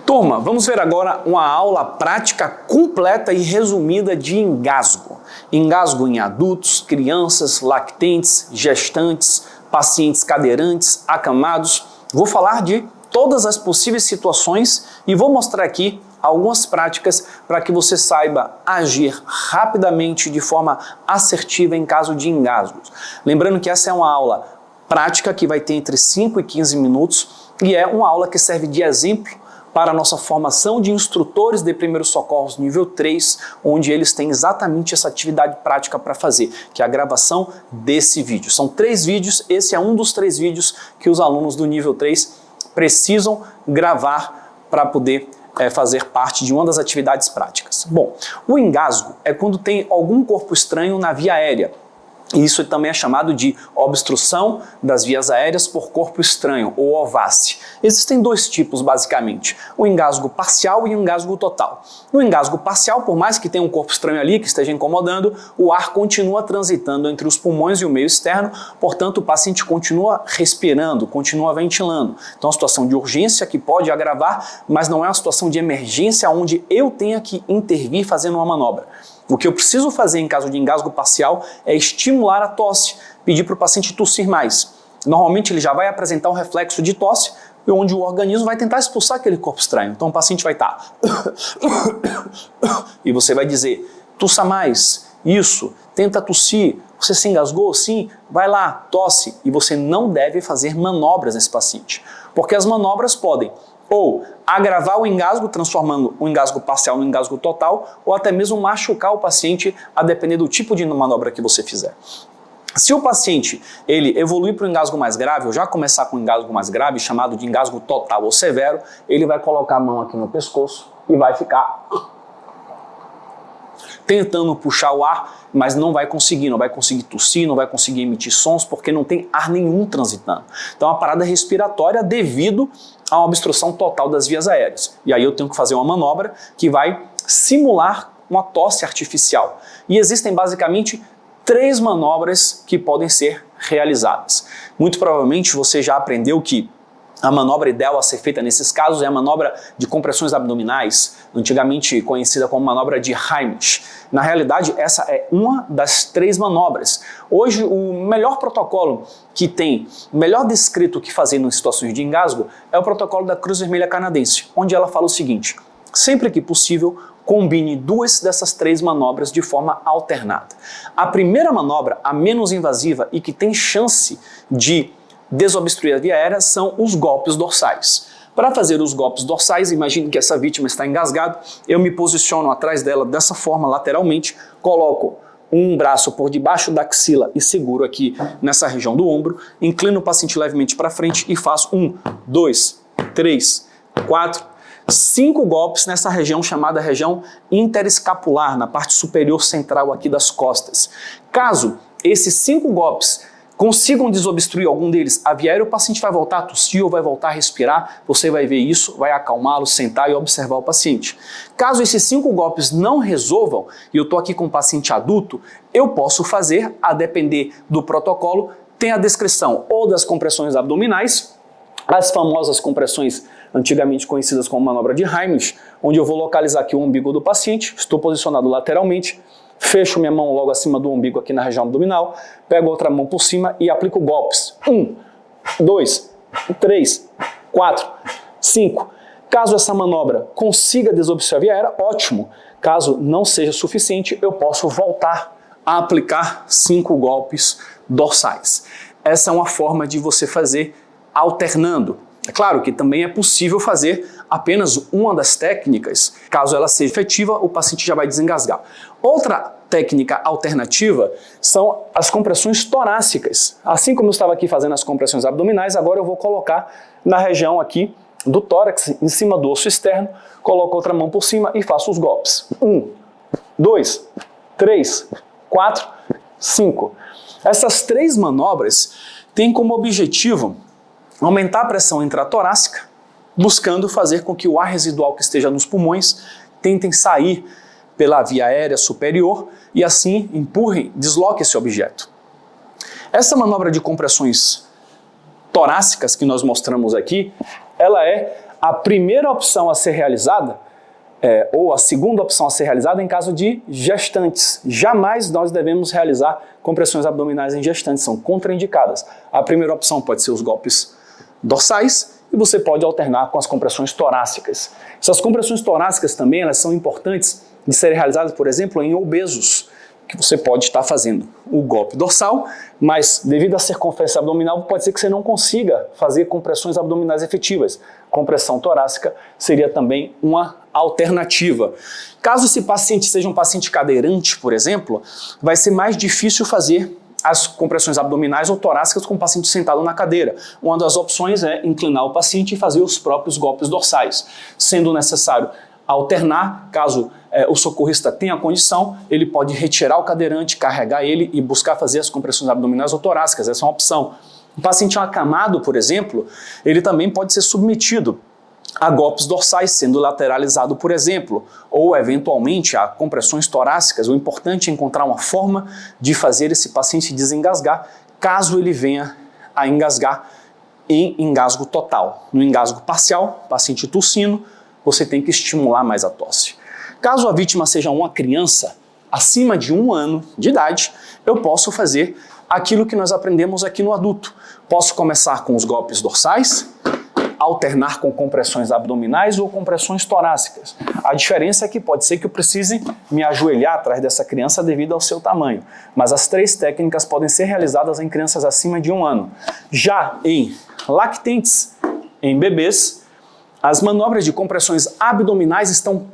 Turma, vamos ver agora uma aula prática completa e resumida de engasgo. Engasgo em adultos, crianças, lactentes, gestantes, pacientes cadeirantes, acamados. Vou falar de todas as possíveis situações e vou mostrar aqui algumas práticas para que você saiba agir rapidamente de forma assertiva em caso de engasgos. Lembrando que essa é uma aula prática que vai ter entre 5 e 15 minutos e é uma aula que serve de exemplo para a nossa formação de instrutores de primeiros socorros nível 3, onde eles têm exatamente essa atividade prática para fazer, que é a gravação desse vídeo. São 3 vídeos, esse é um dos 3 vídeos que os alunos do nível 3 precisam gravar para poder fazer parte de uma das atividades práticas. Bom, o engasgo é quando tem algum corpo estranho na via aérea. Isso também é chamado de obstrução das vias aéreas por corpo estranho, ou OVASE. Existem 2 tipos, basicamente, o engasgo parcial e o engasgo total. No engasgo parcial, por mais que tenha um corpo estranho ali que esteja incomodando, o ar continua transitando entre os pulmões e o meio externo, portanto o paciente continua respirando, continua ventilando. Então é uma situação de urgência que pode agravar, mas não é uma situação de emergência onde eu tenha que intervir fazendo uma manobra. O que eu preciso fazer em caso de engasgo parcial é estimular a tosse, pedir para o paciente tossir mais. Normalmente ele já vai apresentar um reflexo de tosse, onde o organismo vai tentar expulsar aquele corpo estranho. Então o paciente vai estar... e você vai dizer, tossa mais, isso, tenta tossir, você se engasgou? Sim, vai lá, tosse. E você não deve fazer manobras nesse paciente, porque as manobras podem ou agravar o engasgo, transformando o engasgo parcial no engasgo total, ou até mesmo machucar o paciente, a depender do tipo de manobra que você fizer. Se o paciente ele evoluir para o engasgo mais grave, ou já começar com um engasgo mais grave, chamado de engasgo total ou severo, ele vai colocar a mão aqui no pescoço e vai ficar tentando puxar o ar, mas não vai conseguir tossir, não vai conseguir emitir sons, porque não tem ar nenhum transitando. Então é uma parada respiratória devido a uma obstrução total das vias aéreas. E aí eu tenho que fazer uma manobra que vai simular uma tosse artificial. E existem basicamente 3 manobras que podem ser realizadas. Muito provavelmente você já aprendeu que a manobra ideal a ser feita nesses casos é a manobra de compressões abdominais, antigamente conhecida como manobra de Heimlich. Na realidade, essa é uma das 3 manobras. Hoje, o melhor protocolo que tem, melhor descrito o que fazer em situações de engasgo, é o protocolo da Cruz Vermelha Canadense, onde ela fala o seguinte: sempre que possível, combine 2 dessas 3 manobras de forma alternada. A primeira manobra, a menos invasiva e que tem chance de desobstruir a via aérea, são os golpes dorsais. Para fazer os golpes dorsais, imagine que essa vítima está engasgada, eu me posiciono atrás dela dessa forma, lateralmente, coloco um braço por debaixo da axila e seguro aqui nessa região do ombro, inclino o paciente levemente para frente e faço 1, 2, 3, 4, 5 golpes nessa região chamada região interescapular, na parte superior central aqui das costas. Caso esses 5 golpes consigam desobstruir algum deles, a via aérea, o paciente vai voltar a tossir ou vai voltar a respirar, você vai ver isso, vai acalmá-lo, sentar e observar o paciente. Caso esses 5 golpes não resolvam, e eu estou aqui com um paciente adulto, eu posso fazer, a depender do protocolo, tem a descrição ou das compressões abdominais, as famosas compressões antigamente conhecidas como manobra de Heimlich, onde eu vou localizar aqui o umbigo do paciente, estou posicionado lateralmente, fecho minha mão logo acima do umbigo aqui na região abdominal, pego outra mão por cima e aplico golpes. 1, 2, 3, 4, 5. Caso essa manobra consiga desobstruir a via aérea, ótimo. Caso não seja suficiente, eu posso voltar a aplicar 5 golpes dorsais. Essa é uma forma de você fazer alternando. É claro que também é possível fazer apenas uma das técnicas. Caso ela seja efetiva, o paciente já vai desengasgar. Outra técnica alternativa são as compressões torácicas. Assim como eu estava aqui fazendo as compressões abdominais, agora eu vou colocar na região aqui do tórax, em cima do osso externo, coloco outra mão por cima e faço os golpes. 1, 2, 3, 4, 5. Essas 3 manobras têm como objetivo aumentar a pressão intratorácica, buscando fazer com que o ar residual que esteja nos pulmões tentem sair pela via aérea superior e assim desloque esse objeto. Essa manobra de compressões torácicas que nós mostramos aqui ela é a primeira opção a ser realizada, ou a segunda opção a ser realizada em caso de gestantes. Jamais nós devemos realizar compressões abdominais em gestantes, são contraindicadas. A primeira opção pode ser os golpes dorsais e você pode alternar com as compressões torácicas. Essas compressões torácicas também elas são importantes de serem realizadas, por exemplo, em obesos, que você pode estar fazendo o golpe dorsal, mas devido à circunferência abdominal pode ser que você não consiga fazer compressões abdominais efetivas. Compressão torácica seria também uma alternativa. Caso esse paciente seja um paciente cadeirante, por exemplo, vai ser mais difícil fazer as compressões abdominais ou torácicas com o paciente sentado na cadeira. Uma das opções é inclinar o paciente e fazer os próprios golpes dorsais, sendo necessário alternar. Caso o socorrista tenha condição, ele pode retirar o cadeirante, carregar ele e buscar fazer as compressões abdominais ou torácicas, essa é uma opção. O paciente acamado, por exemplo, ele também pode ser submetido a golpes dorsais, sendo lateralizado, por exemplo, ou eventualmente a compressões torácicas. O importante é encontrar uma forma de fazer esse paciente desengasgar, caso ele venha a engasgar em engasgo total. No engasgo parcial, paciente tossindo, você tem que estimular mais a tosse. Caso a vítima seja uma criança acima de 1 ano de idade, eu posso fazer aquilo que nós aprendemos aqui no adulto. Posso começar com os golpes dorsais, alternar com compressões abdominais ou compressões torácicas. A diferença é que pode ser que eu precise me ajoelhar atrás dessa criança devido ao seu tamanho, mas as 3 técnicas podem ser realizadas em crianças acima de 1 ano. Já em lactentes, em bebês, as manobras de compressões abdominais estão